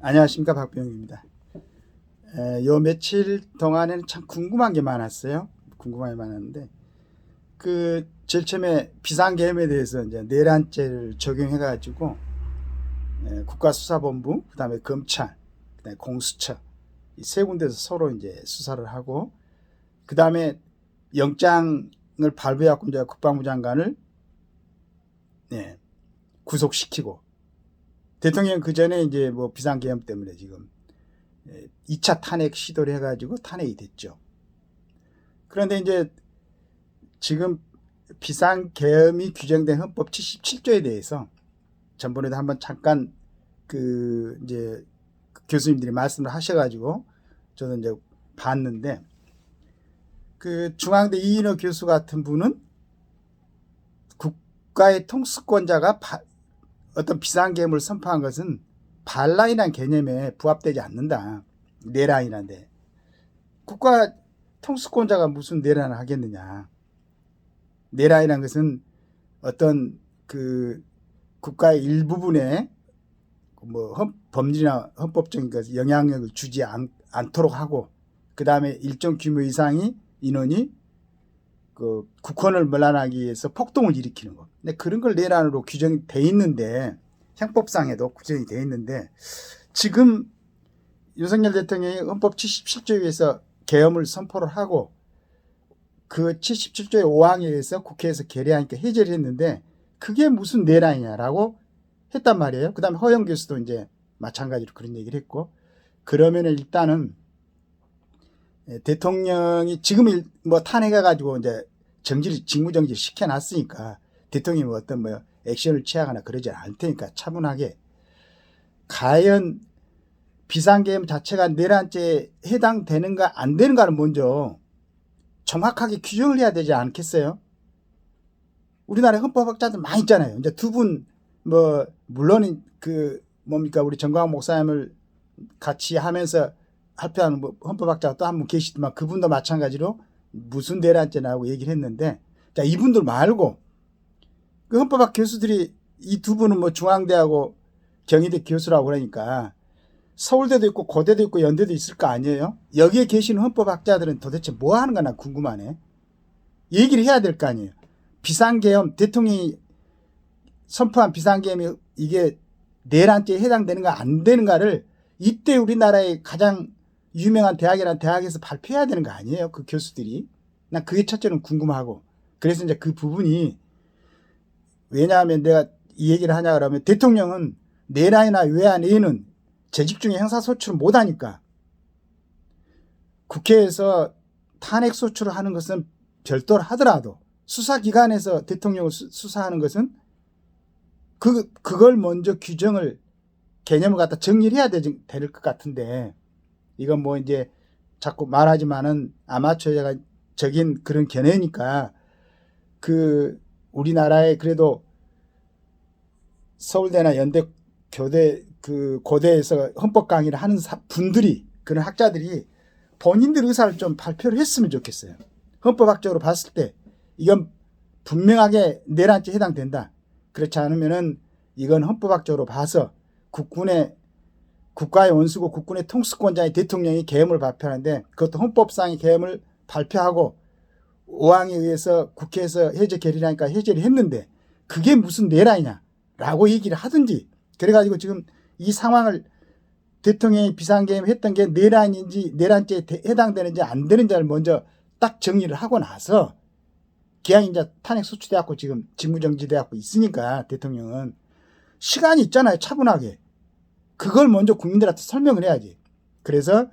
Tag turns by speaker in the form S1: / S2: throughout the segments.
S1: 안녕하십니까, 박병입니다. 요 며칠 동안에는 참 궁금한 게 많았어요. 궁금한 게 많았는데 제일 처음에 비상계엄에 대해서 이제 내란죄를 적용해가지고 국가수사본부, 그다음에 검찰, 그다음에 공수처 이 세 군데서 서로 이제 수사를 하고, 그다음에 영장을 발부해갖고 이제 국방부 장관을 구속시키고, 대통령 그 전에 이제 뭐 비상계엄 때문에 지금 2차 탄핵 시도를 해가지고 탄핵이 됐죠. 그런데 이제 지금 비상계엄이 규정된 헌법 77조에 대해서 전번에도 한번 잠깐 이제 교수님들이 말씀을 하셔가지고 저는 이제 봤는데, 중앙대 이인호 교수 같은 분은 국가의 통수권자가 어떤 비상계엄을 선포한 것은 반란이라는 개념에 부합되지 않는다. 내란이란데 국가 통수권자가 무슨 내란을 하겠느냐. 내란이라는 것은 어떤 국가의 일부분에 뭐 법률이나 헌법적인 것 영향력을 주지 않도록 하고, 그 다음에 일정 규모 이상의 인원이 국헌을 물란하기 위해서 폭동을 일으키는 것. 근데 그런 걸 내란으로 규정이 돼 있는데, 형법상에도 규정이 돼 있는데, 지금 윤석열 대통령이 헌법 77조에 의해서 계엄을 선포를 하고 그 77조의 5항에 의해서 국회에서 결의하니까 해제를 했는데, 그게 무슨 내란이냐라고 했단 말이에요. 그 다음에 허영 교수도 이제 마찬가지로 그런 얘기를 했고, 그러면 일단은 대통령이 지금 뭐 탄핵해가지고 이제 직무정지를 시켜놨으니까 대통령이 뭐 어떤 뭐 액션을 취하거나 그러지 않을 테니까 차분하게, 과연 비상계엄 자체가 내란죄에 해당되는가 안 되는가를 먼저 정확하게 규정을 해야 되지 않겠어요? 우리나라에 헌법학자들 많이 있잖아요. 이제 두 분 뭐 물론 우리 정광훈 목사님을 같이 하면서 발표하는 헌법학자가 또 한 분 계시지만, 그분도 마찬가지로 무슨 내란죄라고 얘기를 했는데, 자, 이분들 말고 그 헌법학 교수들이 이 두 분은 뭐 중앙대하고 경희대 교수라고 그러니까 서울대도 있고 고대도 있고 연대도 있을 거 아니에요? 여기에 계시는 헌법학자들은 도대체 뭐 하는 거나 궁금하네. 얘기를 해야 될 거 아니에요. 비상계엄, 대통령이 선포한 비상계엄이 이게 내란죄에 해당되는가 안 되는가를 이때 우리나라의 가장 유명한 대학이라는 대학에서 발표해야 되는 거 아니에요? 그 교수들이. 난 그게 첫째는 궁금하고. 그래서 이제 그 부분이, 왜냐하면 내가 이 얘기를 하냐 그러면, 대통령은 내란이나 외환 외에는 재직 중에 형사소출을 못하니까 국회에서 탄핵소출을 하는 것은 별도로 하더라도 수사기관에서 대통령을 수사하는 것은 그걸 먼저 규정을, 개념을 갖다 정리를 해야 될 것 같은데, 이건 뭐 이제 자꾸 말하지만은 아마추어적인 그런 견해니까, 우리나라에 그래도 서울대나 연대, 교대, 고대에서 헌법 강의를 하는 분들이, 그런 학자들이 본인들 의사를 좀 발표를 했으면 좋겠어요. 헌법학적으로 봤을 때 이건 분명하게 내란죄에 해당된다. 그렇지 않으면은 이건 헌법학적으로 봐서 국가의 원수고 국군의 통수권자인 대통령이 계엄을 발표하는데, 그것도 헌법상의 계엄을 발표하고 5항에 의해서 국회에서 해제 결의하니까 해제를 했는데, 그게 무슨 내란이냐라고 얘기를 하든지. 그래가지고 지금 이 상황을 대통령이 비상계엄 했던 게 내란인지 내란죄에 해당되는지 안 되는지를 먼저 딱 정리를 하고 나서, 기왕 이제 탄핵 소추돼갖고 지금 직무정지돼갖고 있으니까 대통령은 시간이 있잖아요. 차분하게. 그걸 먼저 국민들한테 설명을 해야지. 그래서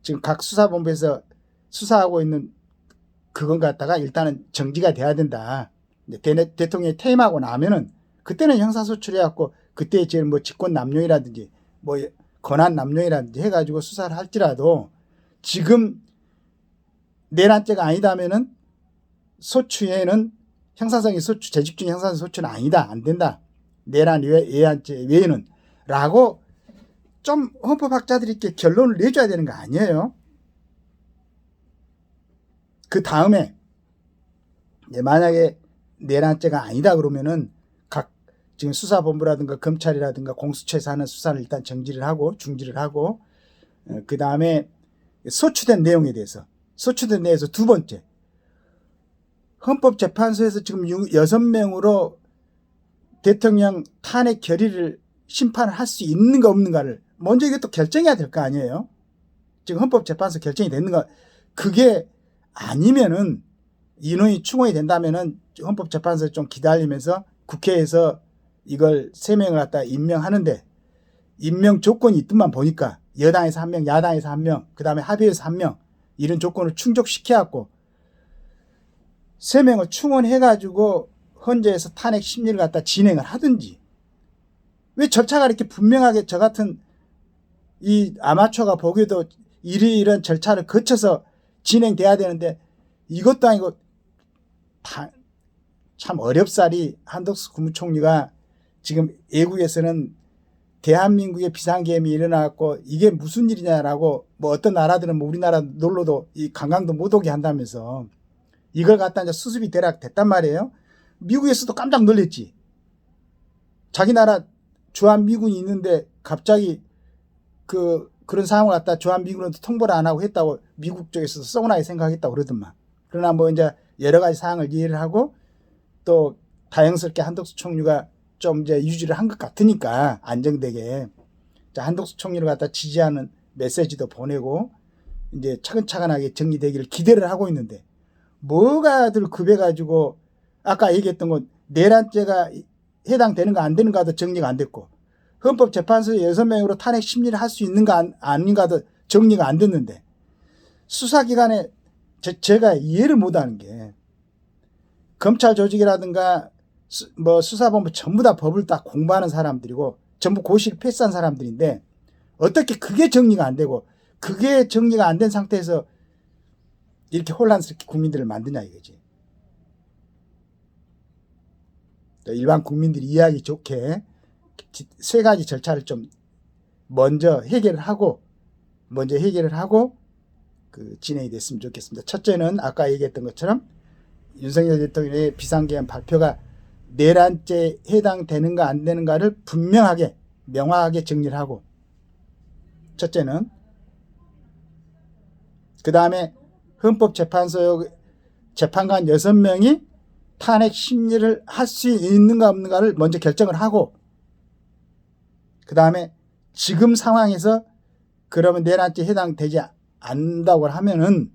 S1: 지금 각 수사본부에서 수사하고 있는 그건 갖다가 일단은 정지가 돼야 된다. 대통령이 퇴임하고 나면은 그때는 형사소출해갖고 그때 제일 뭐 직권 남용이라든지 뭐 권한 남용이라든지 해가지고 수사를 할지라도, 지금 내란죄가 아니다면은 소추에는 형사성의 소추, 재직 중의 형사성 소추는 아니다, 안 된다. 내란 외환죄 외에는 라고 좀 헌법학자들이 이렇게 결론을 내줘야 되는 거 아니에요? 그 다음에 만약에 내란죄가 아니다 그러면은 각 지금 수사본부라든가 검찰이라든가 공수처에서 하는 수사를 일단 정지를 하고 중지를 하고 그 다음에 소추된 내용에 대해서 두 번째 헌법재판소에서 지금 6명으로 대통령 탄핵 결의를 심판을 할 수 있는가 없는가를 먼저 이것도 결정해야 될 거 아니에요. 지금 헌법재판소 결정이 됐는가. 그게 아니면은 인원이 충원이 된다면은 헌법재판소에 좀 기다리면서 국회에서 이걸 3명을 갖다 임명하는데 임명 조건이 있던만 보니까 여당에서 1명, 야당에서 1명, 그 다음에 합의해서 1명 이런 조건을 충족시켜갖고 3명을 충원해가지고 헌재에서 탄핵 심리를 갖다 진행을 하든지 왜 절차가 이렇게 분명하게 저 같은 이 아마추어가 보기에도 이런 절차를 거쳐서 진행돼야 되는데 이것도 아니고 참 어렵사리 한덕수 국무총리가 지금 외국에서는 대한민국의 비상계엄이 일어나고 이게 무슨 일이냐라고 뭐 어떤 나라들은 뭐 우리나라 놀러도 이 관광도 못 오게 한다면서 이걸 갖다 이제 수습이 대략 됐단 말이에요. 미국에서도 깜짝 놀랐지. 자기 나라 주한미군이 있는데 갑자기 그런 상황을 갖다 주한미군한테 통보를 안 하고 했다고 미국 쪽에서 서운하게 생각했다고 그러더만. 그러나 뭐 이제 여러 가지 사항을 이해를 하고 또 다행스럽게 한덕수 총리가 좀 이제 유지를 한 것 같으니까 안정되게 한덕수 총리를 갖다 지지하는 메시지도 보내고 이제 차근차근하게 정리되기를 기대를 하고 있는데 뭐가들 급해가지고 아까 얘기했던 건 내란죄가 해당되는가 안 되는가도 정리가 안 됐고 헌법재판소에 6명으로 탄핵 심리를 할 수 있는가 아닌가도 정리가 안 됐는데 수사기관에 제가 이해를 못하는 게 검찰 조직이라든가 뭐 수사본부 전부 다 법을 다 공부하는 사람들이고 전부 고시를 패스한 사람들인데 어떻게 그게 정리가 안 되고 그게 정리가 안 된 상태에서 이렇게 혼란스럽게 국민들을 만드냐 이거지. 일반 국민들이 이해하기 좋게 3가지 절차를 좀 먼저 해결을 하고 진행이 됐으면 좋겠습니다. 첫째는 아까 얘기했던 것처럼 윤석열 대통령의 비상계엄 발표가 내란죄에 해당되는가 안 되는가를 분명하게 명확하게 정리를 하고 첫째는 그 다음에 헌법재판소 재판관 6명이 탄핵 심리를 할 수 있는가 없는가를 먼저 결정을 하고 그 다음에 지금 상황에서 그러면 내란죄에 해당되지 않는다고 하면은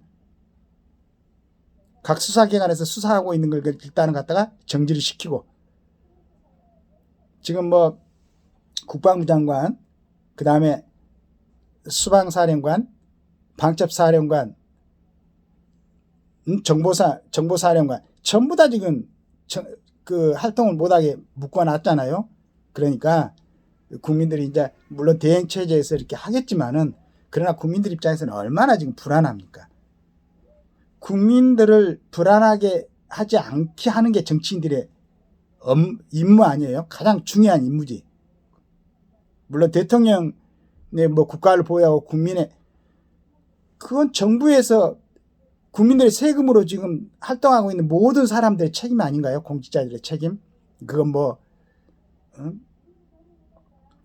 S1: 각 수사기관에서 수사하고 있는 걸 일단은 갖다가 정지를 시키고 지금 뭐 국방부 장관 그 다음에 수방사령관 방첩사령관 정보사령관 전부 다 지금 그 활동을 못하게 묶어놨잖아요. 그러니까 국민들이 이제 물론 대행체제에서 이렇게 하겠지만은 그러나 국민들 입장에서는 얼마나 지금 불안합니까? 국민들을 불안하게 하지 않게 하는 게 정치인들의 임무 아니에요? 가장 중요한 임무지. 물론 대통령의 뭐 국가를 보호하고 국민의 그건 정부에서 국민들의 세금으로 지금 활동하고 있는 모든 사람들의 책임 아닌가요? 공직자들의 책임? 그건 뭐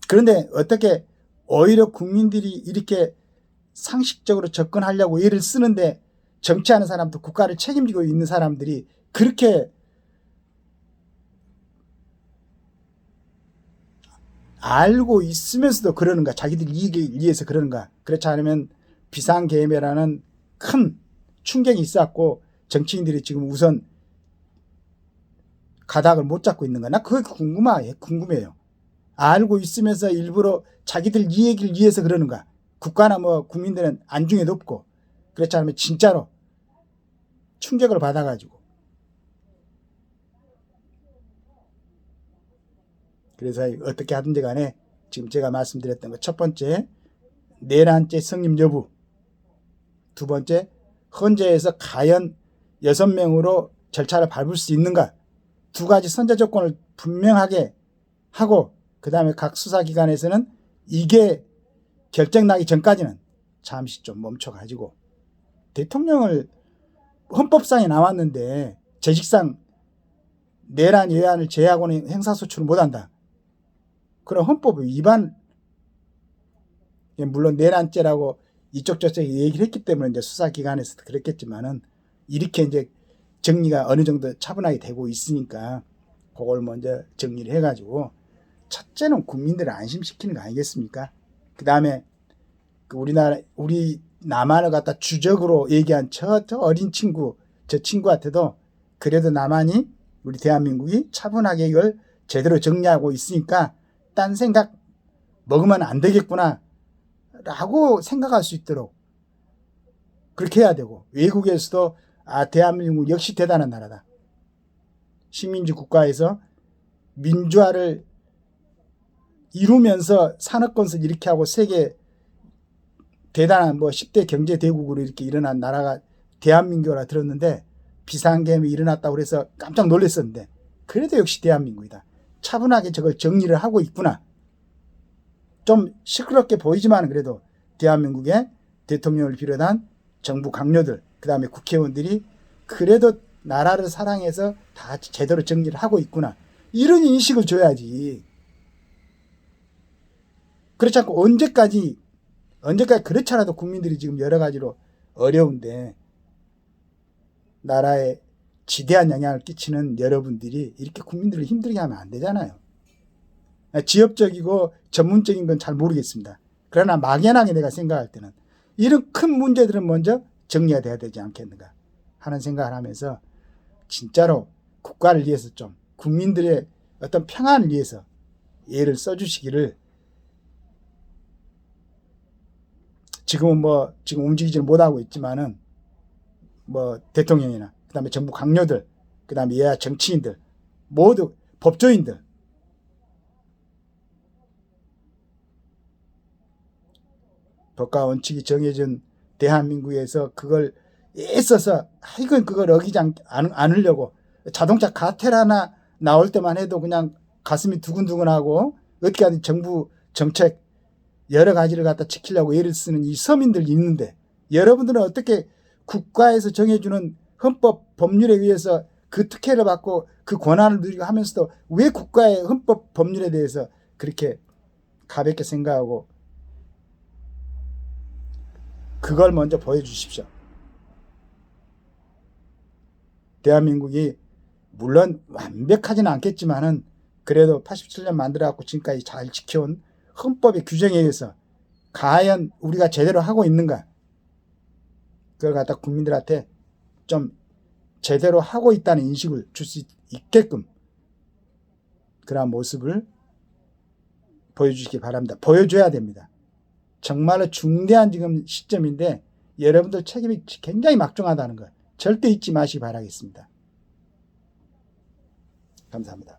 S1: 그런데 어떻게 오히려 국민들이 이렇게 상식적으로 접근하려고 애를 쓰는데 정치하는 사람도 국가를 책임지고 있는 사람들이 그렇게 알고 있으면서도 그러는가? 자기들 이익을 위해서 그러는가? 그렇지 않으면 비상계엄이라는 큰 충격이 있었고 정치인들이 지금 우선 가닥을 못 잡고 있는가? 나 그게 궁금해요. 알고 있으면서 일부러 자기들 이익을 위해서 그러는가? 국가나 뭐 국민들은 안중에 높고 그렇지 않으면 진짜로 충격을 받아가지고 그래서 어떻게 하든지 간에 지금 제가 말씀드렸던 것 첫 번째 내란죄 성립 여부 두 번째 헌재에서 과연 6명으로 절차를 밟을 수 있는가 2가지 선제 조건을 분명하게 하고 그 다음에 각 수사기관에서는 이게 결정나기 전까지는 잠시 좀 멈춰가지고 대통령을 헌법상에 나왔는데 재직상 내란 예안을 제외하고는 행사소출을 못한다. 그럼 헌법 위반, 물론 내란죄라고 이쪽 저쪽 얘기를 했기 때문에 이제 수사기관에서도 그랬겠지만은 이렇게 이제 정리가 어느 정도 차분하게 되고 있으니까 그걸 먼저 정리를 해가지고 첫째는 국민들을 안심시키는 거 아니겠습니까? 그 다음에 우리 남한을 갖다 주적으로 얘기한 저 어린 친구, 저 친구한테도 그래도 남한이 우리 대한민국이 차분하게 이걸 제대로 정리하고 있으니까 딴 생각 먹으면 안 되겠구나 라고 생각할 수 있도록 그렇게 해야 되고, 외국에서도 대한민국 역시 대단한 나라다. 식민지 국가에서 민주화를 이루면서 산업건설 이렇게 하고 세계 대단한 10대 경제 대국으로 이렇게 일어난 나라가 대한민국이라 들었는데 비상계엄이 일어났다고 그래서 깜짝 놀랐었는데 그래도 역시 대한민국이다. 차분하게 저걸 정리를 하고 있구나. 좀 시끄럽게 보이지만 그래도 대한민국의 대통령을 비롯한 정부 강요들, 그 다음에 국회의원들이 그래도 나라를 사랑해서 다 제대로 정리를 하고 있구나. 이런 인식을 줘야지. 그렇지 않고 언제까지 그렇잖아도 국민들이 지금 여러 가지로 어려운데 나라에 지대한 영향을 끼치는 여러분들이 이렇게 국민들을 힘들게 하면 안 되잖아요. 지엽적이고 전문적인 건 잘 모르겠습니다. 그러나 막연하게 내가 생각할 때는 이런 큰 문제들은 먼저 정리가 돼야 되지 않겠는가 하는 생각을 하면서 진짜로 국가를 위해서 좀 국민들의 어떤 평안을 위해서 애를 써주시기를, 지금은 지금 움직이지는 못하고 있지만은 대통령이나 그 다음에 정부 강요들, 그 다음에 여야 정치인들, 모두 법조인들, 법과 원칙이 정해진 대한민국에서 그걸 애써서 이건 그걸 어기지 않으려고 자동차 카텔 하나 나올 때만 해도 그냥 가슴이 두근두근하고 어떻게 하든 정부 정책 여러 가지를 갖다 지키려고 애를 쓰는 이 서민들이 있는데 여러분들은 어떻게 국가에서 정해주는 헌법 법률에 의해서 그 특혜를 받고 그 권한을 누리고 하면서도 왜 국가의 헌법 법률에 대해서 그렇게 가볍게 생각하고 그걸 먼저 보여주십시오. 대한민국이 물론 완벽하지는 않겠지만은 그래도 87년 만들어갖고 지금까지 잘 지켜온 헌법의 규정에 의해서 과연 우리가 제대로 하고 있는가, 그걸 갖다 국민들한테 좀 제대로 하고 있다는 인식을 줄 수 있게끔 그러한 모습을 보여주시기 바랍니다. 보여줘야 됩니다. 정말로 중대한 지금 시점인데 여러분들 책임이 굉장히 막중하다는 걸 절대 잊지 마시기 바라겠습니다. 감사합니다.